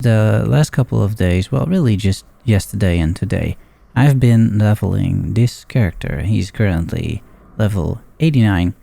The last couple of days, well really just yesterday and today, I've been leveling this character. He's currently level 89.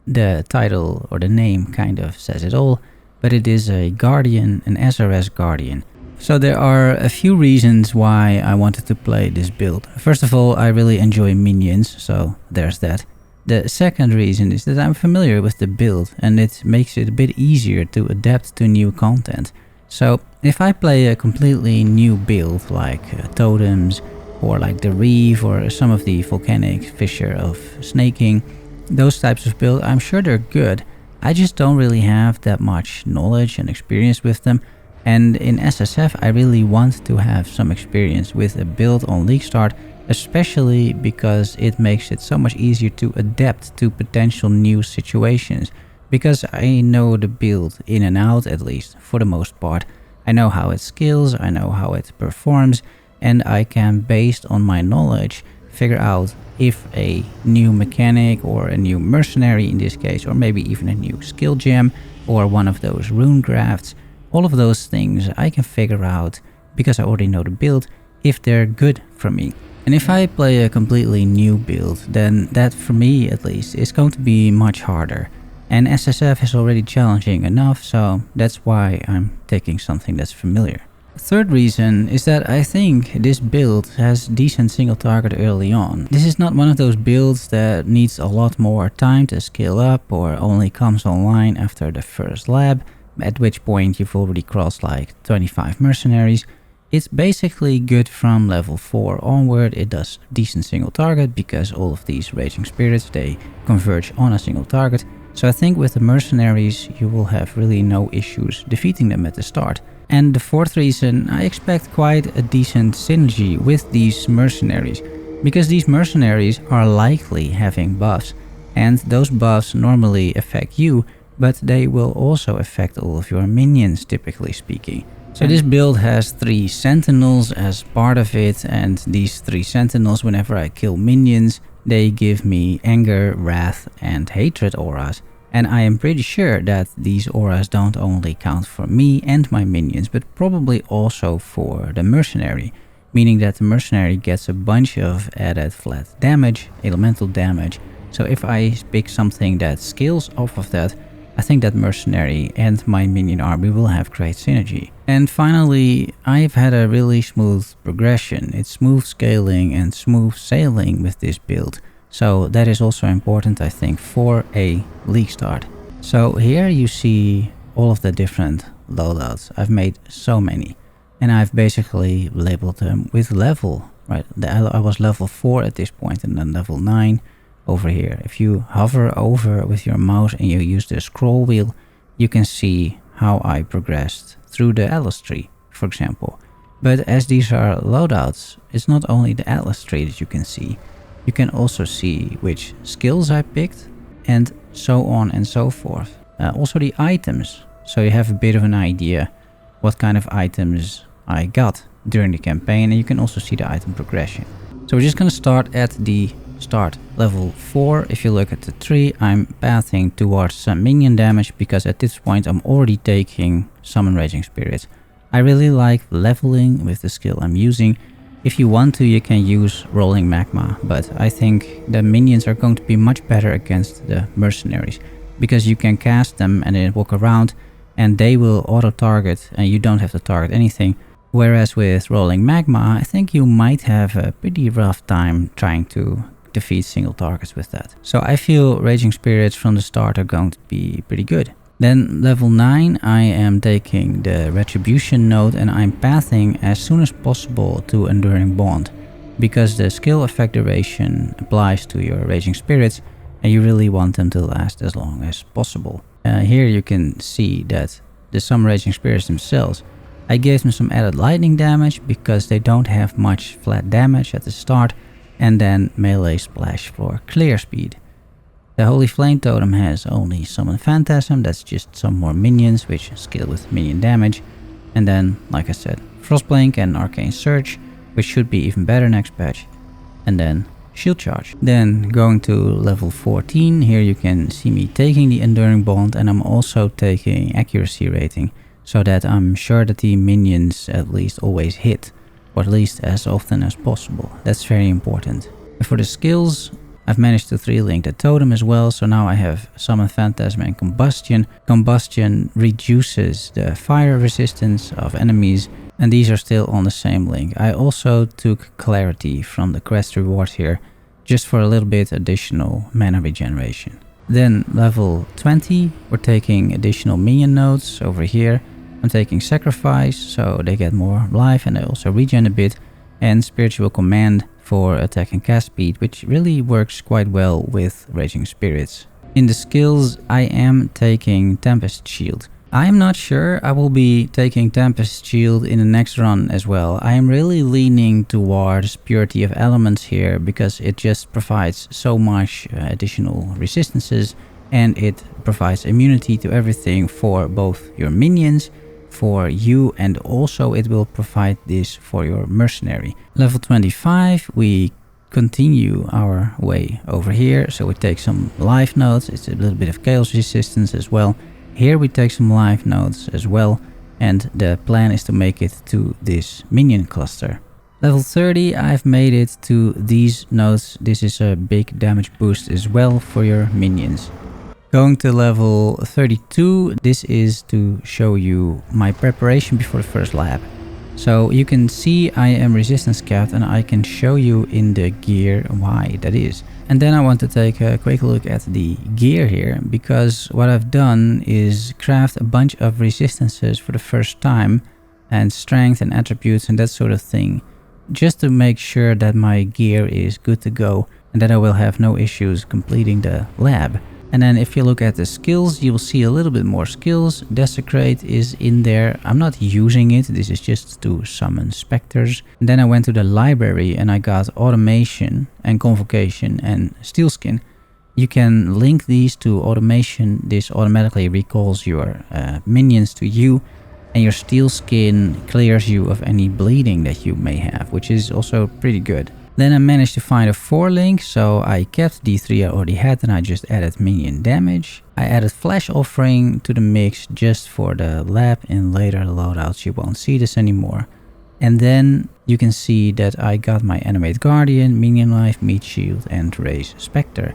The title or the name kind of says it all, but it is a Guardian, an SRS Guardian. So there are a few reasons why I wanted to play this build. First of all, I really enjoy minions, so there's that. The second reason is that I'm familiar with the build and it makes it a bit easier to adapt to new content. So if I play a completely new build like totems or like the reef or some of the volcanic fissure of snaking, those types of build, I'm sure they're good. I just don't really have that much knowledge and experience with them. And in SSF, I really want to have some experience with a build on League Start, especially because it makes it so much easier to adapt to potential new situations. Because I know the build in and out, at least for the most part. I know how it scales, I know how it performs, and I can, based on my knowledge, figure out if a new mechanic or a new mercenary in this case, or maybe even a new skill gem or one of those rune grafts, all of those things I can figure out because I already know the build if they're good for me. And if I play a completely new build, then that for me at least is going to be much harder. And SSF is already challenging enough, so that's why I'm taking something that's familiar. Third reason is that I think this build has decent single target early on. This is not one of those builds that needs a lot more time to scale up or only comes online after the first lab, at which point you've already crossed like 25 mercenaries. It's basically good from level 4 onward. It does decent single target because all of these raging spirits, they converge on a single target. So I think with the mercenaries you will have really no issues defeating them at the start. And the fourth reason, I expect quite a decent synergy with these mercenaries, because these mercenaries are likely having buffs, and those buffs normally affect you, but they will also affect all of your minions, typically speaking. So this build has 3 sentinels as part of it, and these 3 sentinels, whenever I kill minions, they give me anger, wrath and hatred auras. And I am pretty sure that these auras don't only count for me and my minions, but probably also for the mercenary. Meaning that the mercenary gets a bunch of added flat damage, elemental damage. So if I pick something that scales off of that, I think that mercenary and my minion army will have great synergy. And finally, I've had a really smooth progression. It's smooth scaling and smooth sailing with this build. So that is also important, I think, for a League Start. So here you see all of the different loadouts. I've made so many, and I've basically labeled them with level, right? I was level 4 at this point, and then level 9 over here. If you hover over with your mouse and you use the scroll wheel, you can see how I progressed through the Atlas tree, for example. But as these are loadouts, it's not only the Atlas tree that you can see. You can also see which skills I picked and so on and so forth. Also the items, so you have a bit of an idea what kind of items I got during the campaign, and you can also see the item progression. So we're just going to start at the start, level 4. If you look at the tree, I'm pathing towards some minion damage because at this point I'm already taking summon raging spirits. I really like leveling with the skill I'm using. If you want to, you can use rolling magma, but I think the minions are going to be much better against the mercenaries because you can cast them and then walk around and they will auto target and you don't have to target anything. Whereas with rolling magma, I think you might have a pretty rough time trying to defeat single targets with that. So I feel raging spirits from the start are going to be pretty good. Then level 9, I am taking the Retribution node and I'm pathing as soon as possible to Enduring Bond, because the skill effect duration applies to your Raging Spirits and you really want them to last as long as possible. Here you can see that some Raging Spirits themselves, I gave them some added lightning damage because they don't have much flat damage at the start, and then melee splash for clear speed. The Holy Flame Totem has only Summon Phantasm, that's just some more minions which scale with minion damage. And then, like I said, Frostblink and Arcane Surge, which should be even better next patch. And then Shield Charge. Then going to level 14, here you can see me taking the Enduring Bond, and I'm also taking Accuracy Rating. so that I'm sure that the minions at least always hit, or at least as often as possible. That's very important. And for the skills, I've managed to 3-link the totem as well, so now I have Summon Phantasm and Combustion. Combustion reduces the fire resistance of enemies, and these are still on the same link. I also took Clarity from the quest reward here, just for a little bit additional mana regeneration. Then level 20, we're taking additional minion nodes over here. I'm taking Sacrifice, so they get more life and they also regen a bit, and Spiritual Command for attack and cast speed, which really works quite well with Raging Spirits. In the skills, I am taking Tempest Shield. I am not sure I will be taking Tempest Shield in the next run as well. I am really leaning towards Purity of Elements here because it just provides so much additional resistances, and it provides immunity to everything for both your minions, for you, and also it will provide this for your mercenary. Level 25, we continue our way over here, so we take some life nodes. It's a little bit of chaos resistance as well. Here we take some life nodes as well, and the plan is to make it to this minion cluster. Level 30, I've made it to these nodes. This is a big damage boost as well for your minions. Going to level 32, this is to show you my preparation before the first lab. So you can see I am resistance capped, and I can show you in the gear why that is. And then I want to take a quick look at the gear here, because what I've done is craft a bunch of resistances for the first time, and strength and attributes and that sort of thing, just to make sure that my gear is good to go and that I will have no issues completing the lab. And then if you look at the skills, you will see a little bit more skills. Desecrate is in there. I'm not using it. This is just to summon Spectres. And then I went to the library and I got Automation and Convocation and Steelskin. You can link these to Automation. This automatically recalls your minions to you. And your Steelskin clears you of any bleeding that you may have, which is also pretty good. Then I managed to find a 4-link, so I kept the 3 I already had and I just added minion damage. I added Flash Offering to the mix just for the lab. In later loadouts you won't see this anymore. And then you can see that I got my Animate Guardian, Minion Life, Meat Shield and Raise Spectre.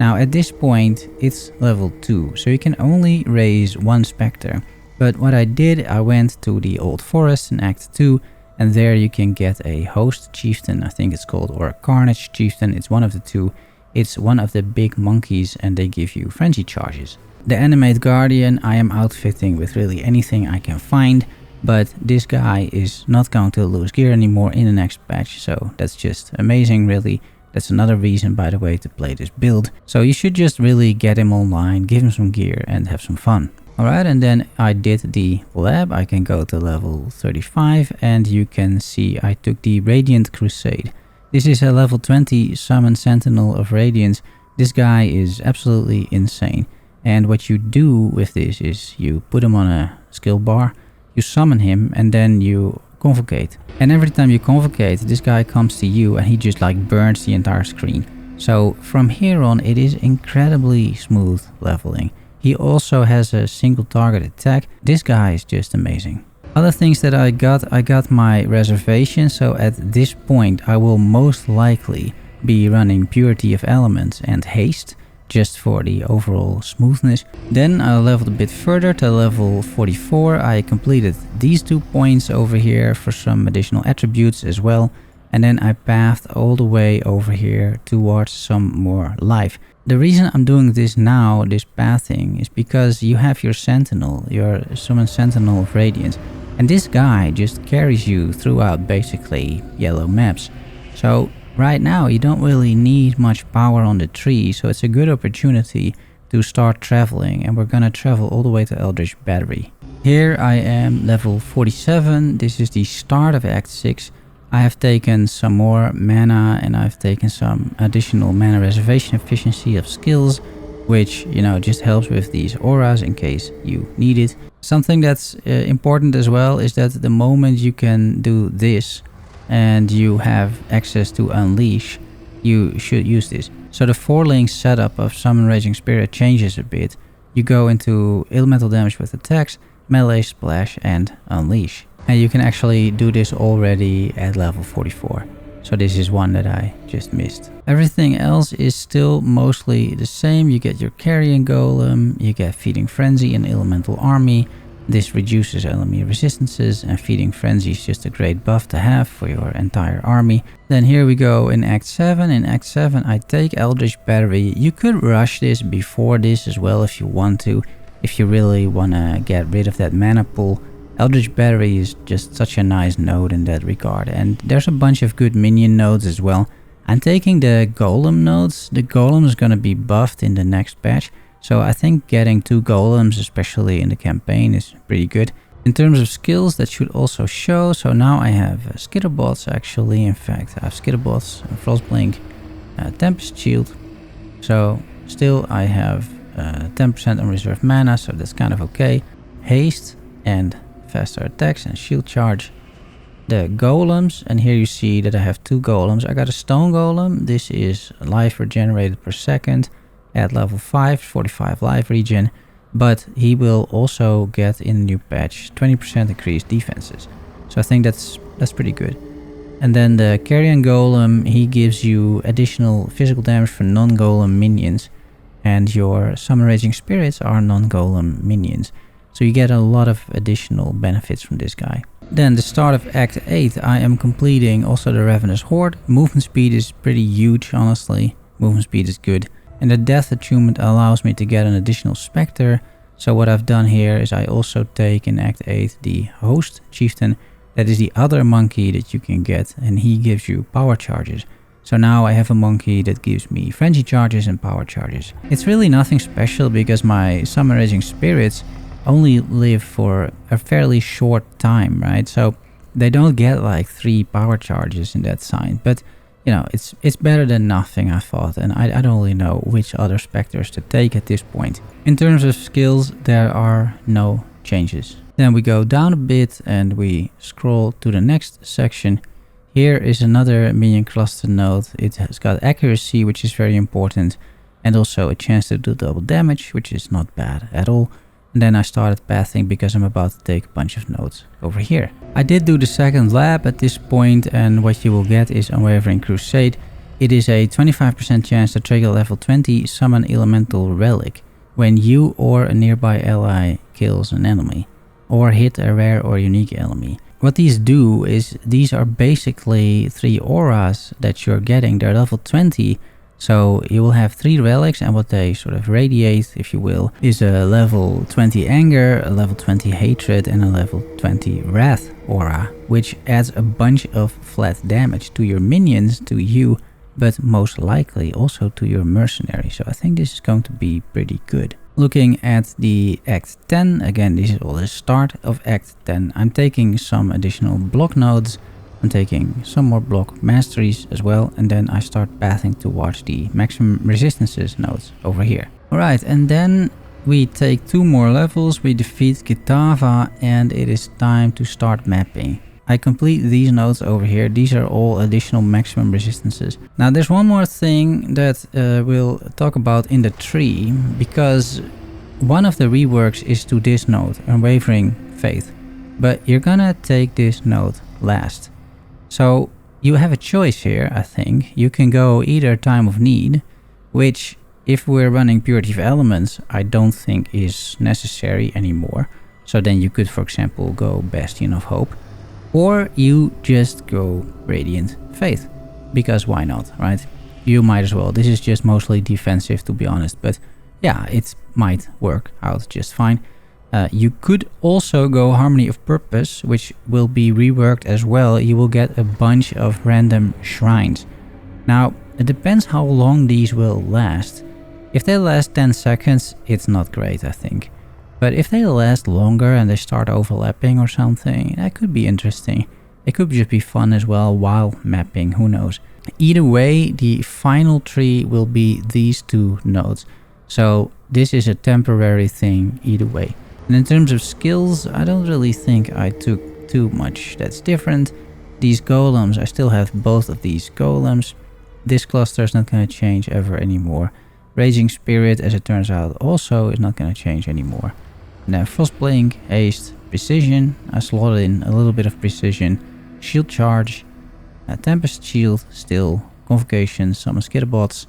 Now at this point it's level 2, so you can only raise 1 Spectre. But what I did, I went to the Old Forest in Act 2, and there you can get a Host Chieftain, I think it's called, or a Carnage Chieftain. It's one of the two. It's one of the big monkeys and they give you frenzy charges. The Animate Guardian I am outfitting with really anything I can find, but this guy is not going to lose gear anymore in the next patch, so that's just amazing really. That's another reason, by the way, to play this build. So you should just really get him online, give him some gear and have some fun. Alright, and then I did the lab. I can go to level 35 and you can see I took the Radiant Crusade. This is a level 20 Summon Sentinel of Radiance. This guy is absolutely insane. And what you do with this is you put him on a skill bar, you summon him and then you convocate. And every time you convocate, this guy comes to you and he just like burns the entire screen. So from here on it is incredibly smooth leveling. He also has a single target attack. This guy is just amazing. Other things that I got my reservation, so at this point I will most likely be running Purity of Elements and Haste, just for the overall smoothness. Then I leveled a bit further to level 44. I completed these 2 points over here for some additional attributes as well. And then I pathed all the way over here towards some more life. The reason I'm doing this now, this pathing, is because you have your Sentinel, your Summon Sentinel of Radiance. And this guy just carries you throughout basically yellow maps. So right now you don't really need much power on the tree, so it's a good opportunity to start traveling. And we're gonna travel all the way to Eldritch Battery. Here I am level 47, this is the start of Act 6. I have taken some more mana and I've taken some additional mana reservation efficiency of skills, which, you know, just helps with these auras in case you need it. Something that's important as well is that the moment you can do this and you have access to Unleash, you should use this. So the 4-link setup of Summon Raging Spirit changes a bit. You go into elemental damage with attacks, melee splash, and unleash. And you can actually do this already at level 44. So this is one that I just missed. Everything else is still mostly the same. You get your Carrion Golem, you get Feeding Frenzy and Elemental Army. This reduces enemy resistances, and Feeding Frenzy is just a great buff to have for your entire army. Then here we go in Act 7. In Act 7 I take Eldritch Battery. You could rush this before this as well if you want to. If you really want to get rid of that mana pool. Eldritch Battery is just such a nice node in that regard, and there's a bunch of good minion nodes as well. I'm taking the Golem nodes. The Golem is going to be buffed in the next patch, so I think getting 2 Golems, especially in the campaign, is pretty good. In terms of skills, that should also show. So now I have Skitterbots actually. In fact, I have Skitterbots, Frostblink, Tempest Shield. So still I have 10% on reserve mana, so that's kind of okay. Haste and faster attacks and shield charge. The golems, and here you see that I have 2 golems. I got a stone golem. This is life regenerated per second at level 5, 45 life regen, but he will also get in the new patch 20% increased defenses. So I think that's pretty good. And then the Carrion Golem, he gives you additional physical damage for non-golem minions, and your Summon Raging Spirits are non-golem minions. So you get a lot of additional benefits from this guy. Then the start of Act 8, I am completing also the Ravenous Horde. Movement speed is pretty huge, honestly. Movement speed is good. And the Death Attunement allows me to get an additional Spectre. So what I've done here is I also take in Act 8 the Host Chieftain. That is the other monkey that you can get, and he gives you power charges. So now I have a monkey that gives me frenzy charges and power charges. It's really nothing special because my Summon Raging Spirits only live for a fairly short time, right? So they don't get like 3 power charges in that sign, but you know, it's better than nothing, I thought, and I don't really know which other Spectres to take at this point. In terms of skills, there are no changes. Then we go down a bit and we scroll to the next section. Here is another minion cluster node. It has got accuracy, which is very important, and also a chance to do double damage, which is not bad at all. And then I started pathing because I'm about to take a bunch of nodes over here. I did do the second lab at this point, and what you will get is Unwavering Crusade. It is a 25% chance to trigger level 20 Summon Elemental Relic when you or a nearby ally kills an enemy, or hit a rare or unique enemy. What these do is these are basically 3 auras that you're getting. They're level 20. So you will have 3 relics, and what they sort of radiate, if you will, is a level 20 anger, a level 20 hatred, and a level 20 wrath aura, which adds a bunch of flat damage to your minions, to you, but most likely also to your mercenary. So I think this is going to be pretty good. Looking at the Act 10, again, this is all the start of Act 10. I'm taking some additional block nodes. I'm taking some more block masteries as well, and then I start pathing towards the maximum resistances nodes over here. Alright, and then we take 2 more levels, we defeat Kitava, and it is time to start mapping. I complete these nodes over here. These are all additional maximum resistances. Now there's one more thing that we'll talk about in the tree, because one of the reworks is to this node, Unwavering Faith, but you're gonna take this node last. So you have a choice here, I think. You can go either Time of Need, which if we're running Purity of Elements, I don't think is necessary anymore. So then you could, for example, go Bastion of Hope. Or you just go Radiant Faith, because why not, right? You might as well. This is just mostly defensive, to be honest, but yeah, it might work out just fine. You could also go Harmony of Purpose, which will be reworked as well. You will get a bunch of random shrines. Now, it depends how long these will last. If they last 10 seconds, it's not great, I think. But if they last longer and they start overlapping or something, that could be interesting. It could just be fun as well while mapping, who knows. Either way, the final tree will be these 2 nodes. So this is a temporary thing either way. And in terms of skills, I don't really think I took too much that's different. These golems, I still have both of these golems. This cluster is not going to change ever anymore. Raging Spirit, as it turns out, also is not going to change anymore. Now Frostblink, Haste, Precision. I slotted in a little bit of Precision. Shield Charge, Tempest Shield, Still, Convocation, Summon Skitterbots,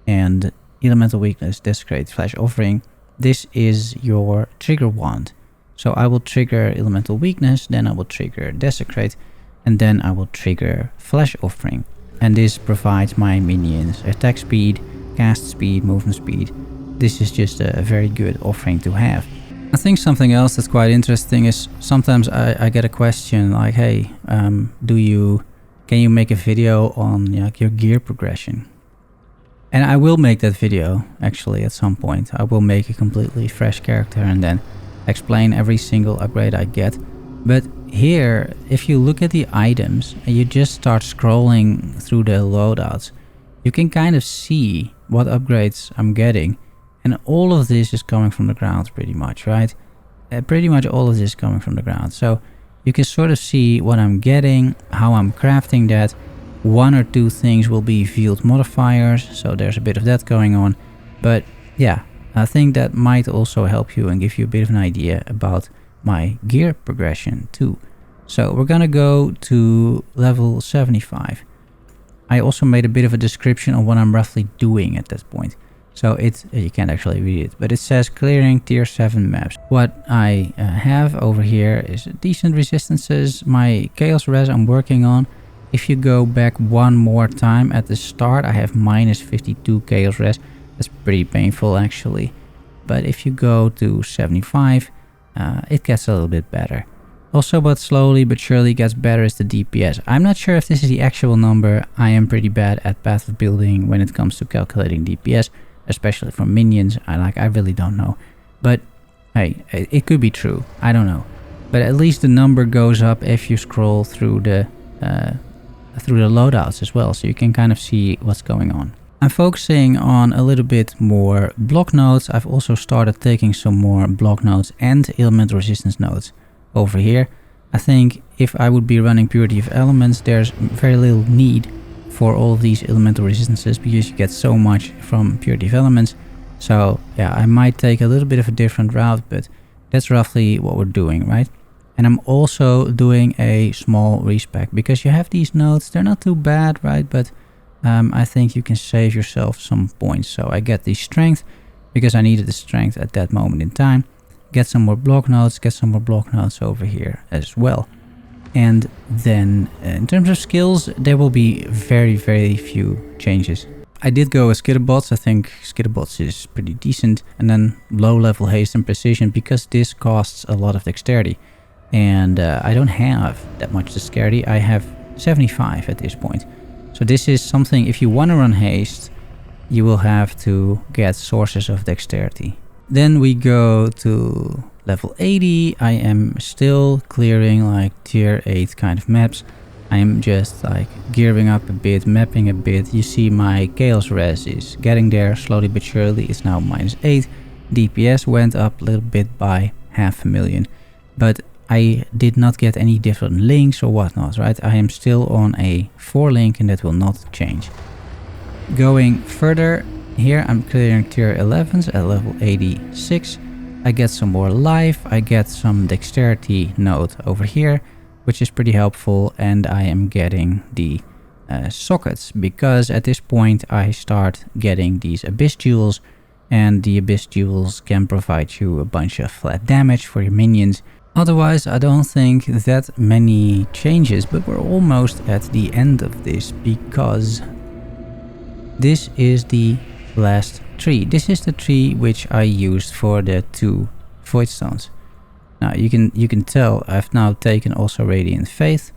and Elemental Weakness, Desecrate, Flash Offering. This is your trigger wand. So I will trigger Elemental Weakness, then I will trigger Desecrate, and then I will trigger Flash Offering. And this provides my minions attack speed, cast speed, movement speed. This is just a very good offering to have. I think something else that's quite interesting is sometimes I get a question like, hey, can you make a video on your gear progression? And I will make that video actually at some point. I will make a completely fresh character and then explain every single upgrade I get. But here, if you look at the items and you just start scrolling through the loadouts, you can kind of see what upgrades I'm getting. And all of this is coming from the ground pretty much, right? Pretty much all of this is coming from the ground. So you can sort of see what I'm getting, how I'm crafting that. One or two things will be field modifiers, so there's a bit of that going on. But yeah, I think that might also help you and give you a bit of an idea about my gear progression too. So we're gonna go to level 75. I also made a bit of a description on what I'm roughly doing at that point. So you can't actually read it, but it says clearing tier 7 maps. What I have over here is decent resistances. My chaos res I'm working on. If you go back one more time at the start, I have minus 52 chaos res. That's pretty painful actually. But if you go to 75, it gets a little bit better. Also, but slowly but surely gets better is the DPS. I'm not sure if this is the actual number. I am pretty bad at path of building when it comes to calculating DPS, especially for minions. I really don't know. But hey, it could be true. I don't know. But at least the number goes up if you scroll through the loadouts as well, so you can kind of see what's going on. I'm focusing on a little bit more block nodes. I've also started taking some more block nodes and elemental resistance nodes over here. I think if I would be running Purity of Elements, there's very little need for all of these elemental resistances because you get so much from Purity of Elements. So yeah, I might take a little bit of a different route, but that's roughly what we're doing, right? And I'm also doing a small respec because you have these nodes. They're not too bad, right? But I think you can save yourself some points. So I get the strength because I needed the strength at that moment in time. Get some more block nodes, get some more block nodes over here as well. And then in terms of skills, there will be very, very few changes. I did go with Skitterbots. I think Skitterbots is pretty decent. And then low level haste and precision because this costs a lot of dexterity. And I don't have that much dexterity. I have 75 at this point. So this is something, if you want to run haste, you will have to get sources of dexterity. Then we go to level 80. I am still clearing like tier 8 kind of maps. I am just like gearing up a bit, mapping a bit. You see my chaos res is getting there slowly but surely. It's now minus 8. DPS went up a little bit by 500,000. But I did not get any different links or whatnot, right? I am still on a 4 link and that will not change. Going further, here I'm clearing tier 11s at level 86. I get some more life, I get some dexterity node over here, which is pretty helpful, and I am getting the sockets because at this point I start getting these abyss jewels, and the abyss jewels can provide you a bunch of flat damage for your minions. Otherwise, I don't think that many changes, but we're almost at the end of this because this is the last tree. This is the tree which I used for the 2 Voidstones. Now you can tell I've now taken also Radiant Faith,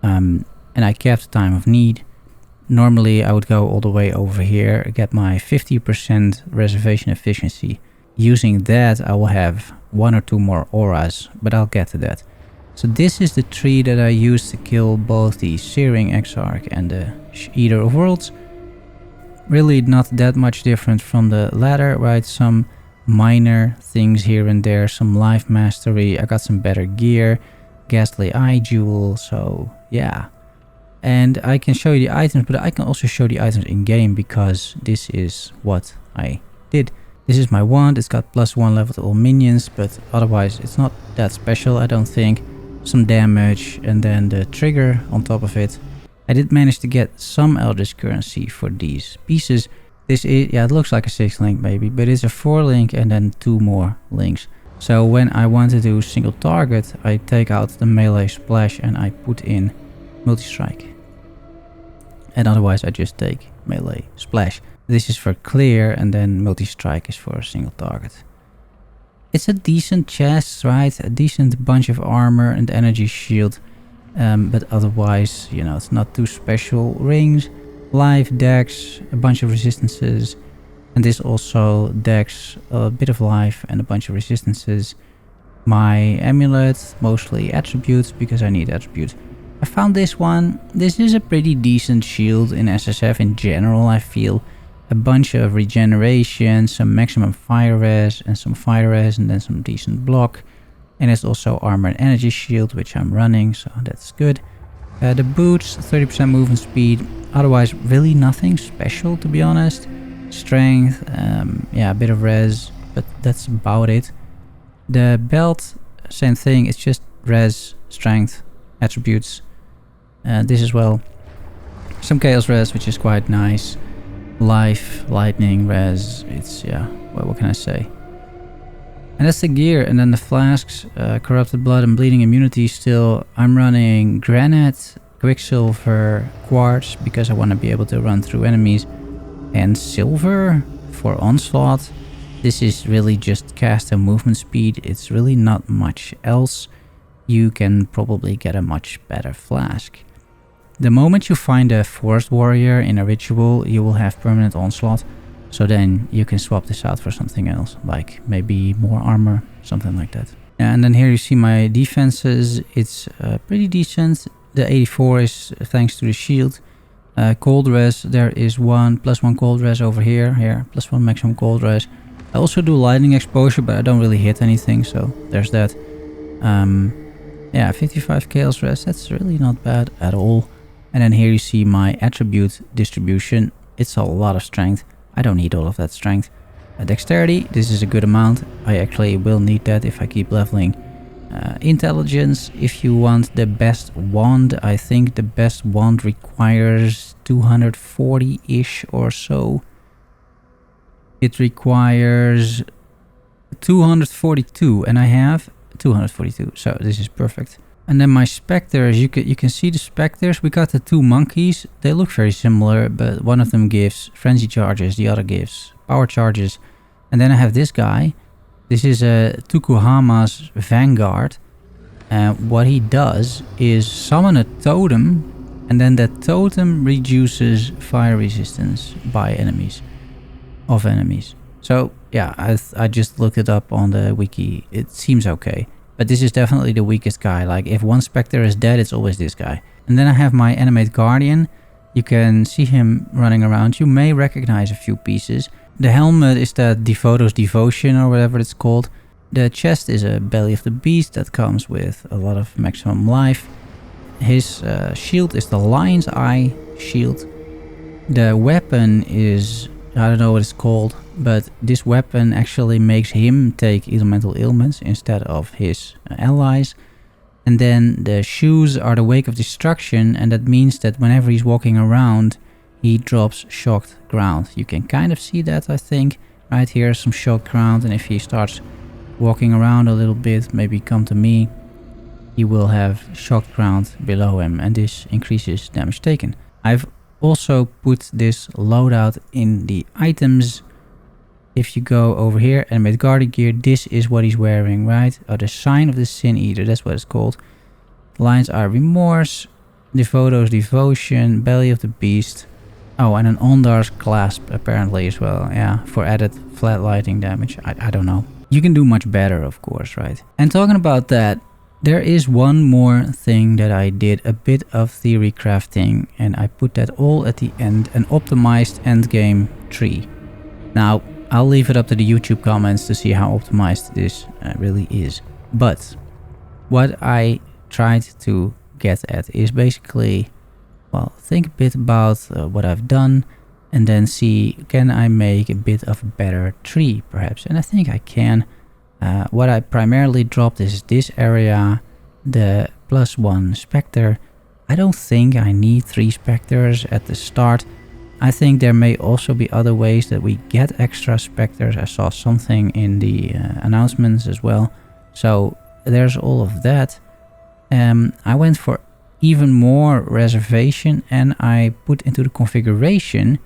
and I kept Time of Need. Normally I would go all the way over here, get my 50% reservation efficiency. Using that I will have 1 or 2 more auras, but I'll get to that. So this is the tree that I used to kill both the Searing Exarch and the Eater of Worlds. Really not that much different from the ladder, right? Some minor things here and there, some life mastery. I got some better gear, Ghastly Eye Jewel, so yeah. And I can show you the items, but I can also show the items in game because this is what I did. This is my wand. It's got +1 level to all minions, but otherwise it's not that special, I don't think. Some damage and then the trigger on top of it. I did manage to get some Eldritch currency for these pieces. This is, yeah, it looks like a 6 link maybe, but it's a 4 link and then 2 more links. So when I want to do single target, I take out the melee splash and I put in multi-strike. And otherwise I just take melee splash. This is for clear and then multi-strike is for a single target. It's a decent chest, right? A decent bunch of armor and energy shield. But otherwise, you know, it's not too special. Rings, life, dex, a bunch of resistances. And this also dex, a bit of life and a bunch of resistances. My amulet, mostly attributes because I need attributes. I found this one. This is a pretty decent shield in SSF in general, I feel. A bunch of regeneration, some maximum fire res and some fire res and then some decent block. And it's also armor and energy shield, which I'm running, so that's good. The boots, 30% movement speed. Otherwise, really nothing special, to be honest. Strength, yeah, a bit of res, but that's about it. The belt, same thing. It's just res, strength, attributes. This as well. Some chaos res, which is quite nice. Life, lightning, res. It's, yeah, what can I say? And that's the gear. And then the flasks, corrupted blood and bleeding immunity still. I'm running granite, quicksilver, quartz because I want to be able to run through enemies. And silver for onslaught. This is really just cast and movement speed. It's really not much else. You can probably get a much better flask. The moment you find a forest warrior in a ritual, you will have permanent onslaught. So then you can swap this out for something else, like maybe more armor, something like that. And then here you see my defenses. It's pretty decent. The 84 is thanks to the shield. Cold res, there is +1 cold res over here. Here, +1 maximum cold res. I also do lightning exposure, but I don't really hit anything, so there's that. Yeah, 55 chaos res, that's really not bad at all. And then here you see my attribute distribution. It's a lot of strength. I don't need all of that strength. Dexterity, this is a good amount. I actually will need that if I keep leveling. Intelligence, if you want the best wand, I think the best wand requires 240-ish or so. It requires 242 and I have 242, so this is perfect. And then my Spectres, you can see the Spectres. We got the 2 monkeys. They look very similar, but one of them gives frenzy charges, the other gives power charges. And then I have this guy. This is a Tukuhama's Vanguard. What he does is summon a totem, and then that totem reduces fire resistance by enemies, of enemies. So yeah, I just looked it up on the wiki. It seems okay. But this is definitely the weakest guy. Like if one Spectre is dead, it's always this guy. And then I have my Animate Guardian. You can see him running around. You may recognize a few pieces. The helmet is that Devoto's Devotion or whatever it's called. The chest is a Belly of the Beast that comes with a lot of maximum life. His shield is the Lion's Eye shield. The weapon is, I don't know what it's called, but this weapon actually makes him take elemental ailments instead of his allies. And then the shoes are the Wake of Destruction, and that means that whenever he's walking around, he drops shocked ground. You can kind of see that, I think. Right here, some shocked ground, and if he starts walking around a little bit, maybe come to me, he will have shocked ground below him, and this increases damage taken. I've also put this loadout in the items. If you go over here and make Guardian gear, this is what he's wearing, right? Oh, the Sign of the Sin Eater, that's what it's called. Lion's Eye Remorse, Devoto's Devotion, Belly of the Beast. Oh, and an Ondar's Clasp apparently as well, yeah, for added flat lighting damage. I don't know. You can do much better, of course, right? And talking about that, there is one more thing that I did, a bit of theory crafting, and I put that all at the end, an optimized endgame tree. Now, I'll leave it up to the YouTube comments to see how optimized this really is. But what I tried to get at is basically, well, think a bit about what I've done and then see, can I make a bit of a better tree perhaps? And I think I can. What I primarily dropped is this area, the +1 Spectre. I don't think I need 3 Spectres at the start. I think there may also be other ways that we get extra Spectres. I saw something in the announcements as well. So there's all of that. I went for even more reservation, and I put into the configuration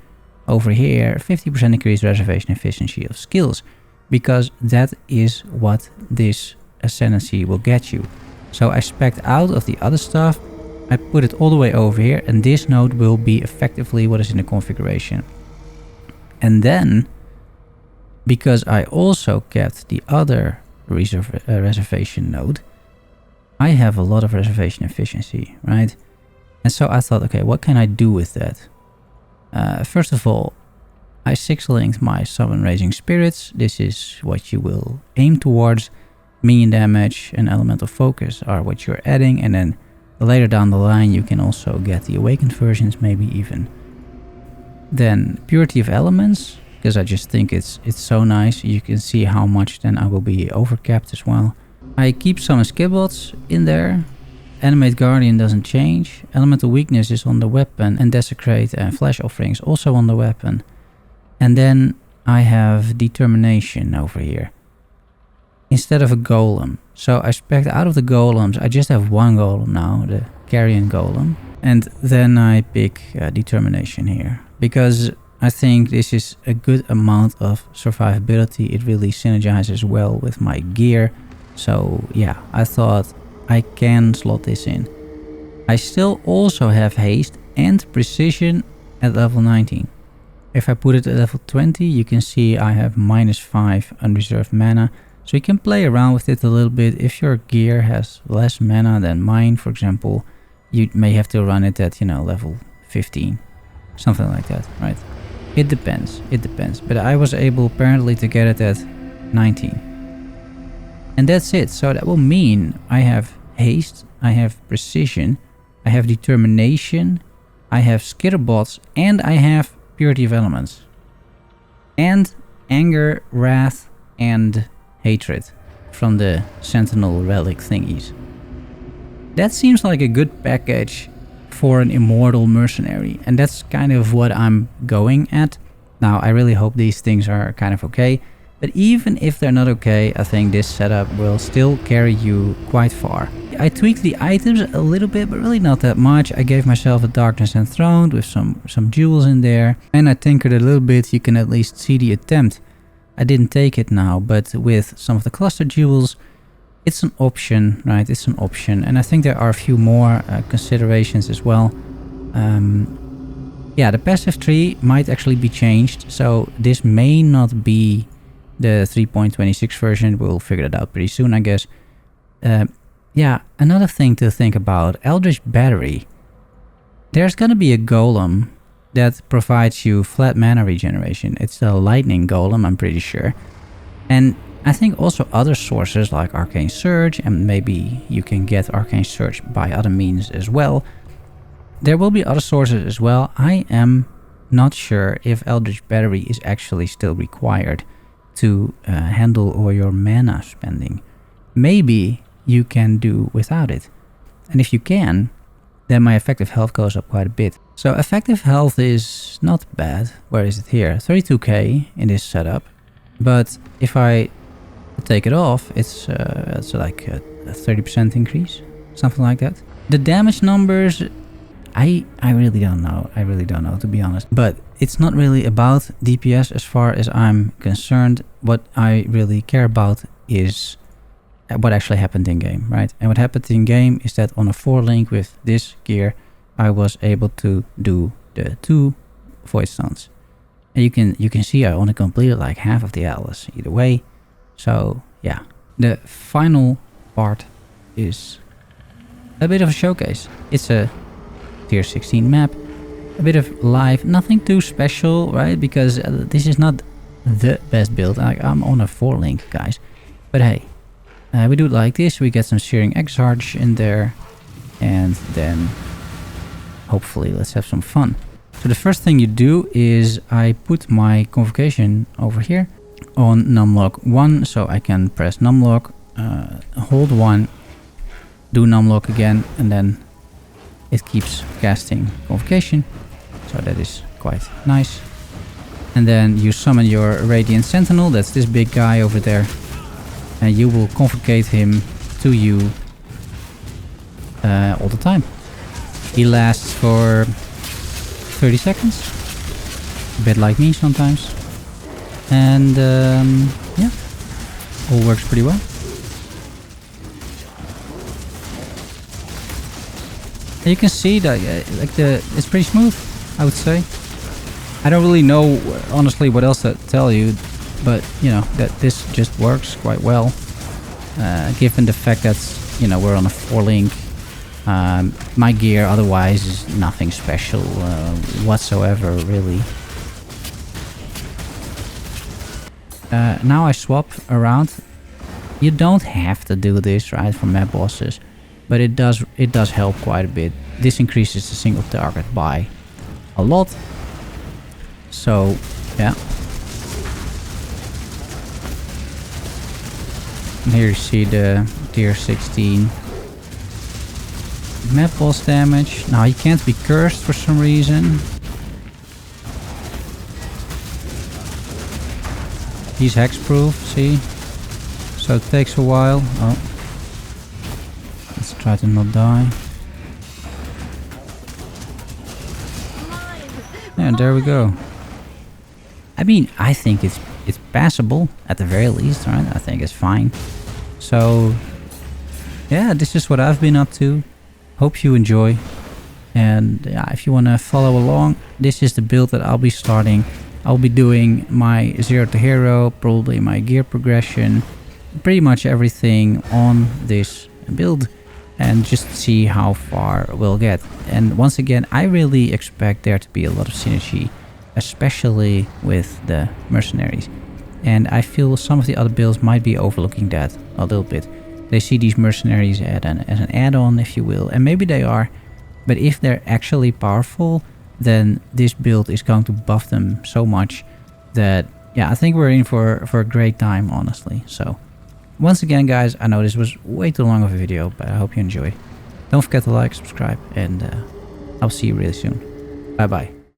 over here 50% increased reservation efficiency of skills, because that is what this Ascendancy will get you. So I spec'd out of the other stuff, I put it all the way over here, and this node will be effectively what is in the configuration. And then, because I also kept the other reservation node, I have a lot of reservation efficiency, right? And so I thought, okay, what can I do with that? First of all, I 6-linked my summon raising spirits. This is what you will aim towards. Minion damage and elemental focus are what you're adding, and then later down the line you can also get the awakened versions, maybe even. Then purity of elements, because I just think it's so nice. You can see how much then I will be overcapped as well. I keep some skillbots in there. Animate Guardian doesn't change. Elemental weakness is on the weapon, and desecrate and flash offerings also on the weapon. And then I have determination over here instead of a golem. So I spec'd out of the golems. I just have one golem now, the carrion golem. And then I pick determination here, because I think this is a good amount of survivability. It really synergizes well with my gear. So yeah, I thought I can slot this in. I still also have haste and precision at level 19. If I put it at level 20, you can see I have -5 unreserved mana. So you can play around with it a little bit. If your gear has less mana than mine, for example, you may have to run it at, level 15. Something like that, right? It depends. It depends. But I was able apparently to get it at 19. And that's it. So that will mean I have haste, I have precision, I have determination, I have skitterbots, and I have purity of elements. And anger, wrath, and hatred from the sentinel relic thingies. That seems like a good package for an immortal mercenary, and that's kind of what I'm going at. Now, I really hope these things are kind of okay, but even if they're not okay, I think this setup will still carry you quite far. I tweaked the items a little bit, but really not that much. I gave myself a Darkness Enthroned with some jewels in there, and I tinkered a little bit. You can at least see the attempt. I didn't take it now, but with some of the cluster jewels, it's an option, right? It's an option, and I think there are a few more considerations as well. Yeah, the passive tree might actually be changed, so this may not be the 3.26 version. We'll figure it out pretty soon, I guess. Yeah, another thing to think about, Eldritch Battery. There's gonna be a golem that provides you flat mana regeneration. It's the lightning golem, I'm pretty sure. And I think also other sources like Arcane Surge, and maybe you can get Arcane Surge by other means as well. There will be other sources as well. I am not sure if Eldritch Battery is actually still required to handle all your mana spending. Maybe you can do without it. And if you can, then my effective health goes up quite a bit. So effective health is not bad. Where is it here? 32k in this setup. But if I take it off, it's like a 30% increase, something like that. The damage numbers, I really don't know. I really don't know, to be honest. But it's not really about DPS as far as I'm concerned. What I really care about is what actually happened in game, right? And what happened in game is that on a 4-link with this gear, I was able to do the 2 Voidstones. And you can see I only completed like half of the atlas either way. So yeah, the final part is a bit of a showcase. It's a tier 16 map, a bit of live, nothing too special, right? Because this is not the best build. I'm on a 4-link, guys. But hey, we do it like this. We get some Searing Exarch in there, and then hopefully let's have some fun. So the first thing you do is I put my convocation over here on numlock 1, so I can press numlock, hold 1, do numlock again, and then it keeps casting convocation, so that is quite nice. And then you summon your Radiant Sentinel, that's this big guy over there, and you will convocate him to you all the time. He lasts for 30 seconds, a bit like me sometimes, and yeah, all works pretty well. And you can see that it's pretty smooth, I would say. I don't really know honestly what else to tell you, but you know that this just works quite well, given the fact that, you know, we're on a 4-link. My gear otherwise is nothing special whatsoever, really. Now I swap around. You don't have to do this, right, for map bosses, but it does help quite a bit. This increases the single target by a lot. So yeah. And here you see the tier 16 map boss damage. Now he can't be cursed for some reason. He's hexproof, see? So it takes a while. Oh. Let's try to not die. And there we go. I mean, I think it's passable at the very least, right? I think it's fine. So yeah, this is what I've been up to. Hope you enjoy, and yeah, if you want to follow along, this is the build that I'll be starting. I'll be doing my 0 to hero, probably my gear progression, pretty much everything on this build, and just see how far we'll get. And once again, I really expect there to be a lot of synergy, especially with the mercenaries, and I feel some of the other builds might be overlooking that a little bit. They see these mercenaries as an add-on, if you will, and maybe they are, but if they're actually powerful, then this build is going to buff them so much that, yeah, I think we're in for a great time, honestly. So once again, guys, I know this was way too long of a video, but I hope you enjoyed. Don't forget to like, subscribe, and I'll see you really soon. Bye bye.